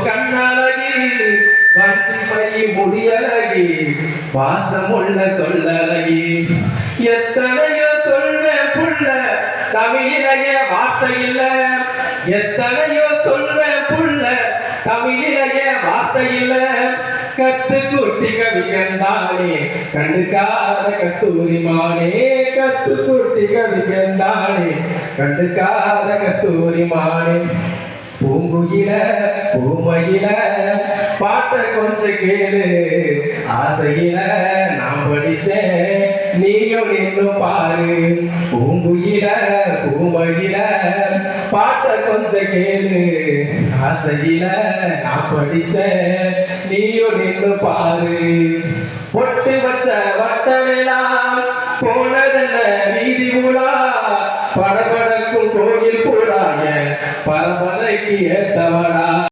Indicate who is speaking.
Speaker 1: கண்ணழகி வண்டி பை முடியழகி வாசமுள்ள சொல்லழகி எத்தனையோ சொல்வேன் புள்ள தமிழிலேயே வார்த்தை இல்ல எத்தனையோ சொல்வேன் புள்ள தமிழிலேயே வார்த்தை இல்ல கத்து குட்டி கவிகந்தானே கண்டுக்காத கஸ்தூரிமானே கத்து குட்டி கவிகந்தானே கண்டுக்காத கஸ்தூரிமானே பூங்குயில பூமையில பாட்ட கொஞ்சம் கேளு ஆசையில நான் படிச்சேன் நீயும் இன்னும் பாரு பூங்குயில பூமையில பாட்ட கொஞ்சம் கேளு ஆசையில நான் படிச்சேன் நீயும் இன்னும் பாரு பொட்டு வச்ச வட்டமெல்லாம் போனதென்ன வீதி ஊழா படபடக்கும் கோயில் கூடாய பரம்பரைக்கு ஏத்தவடா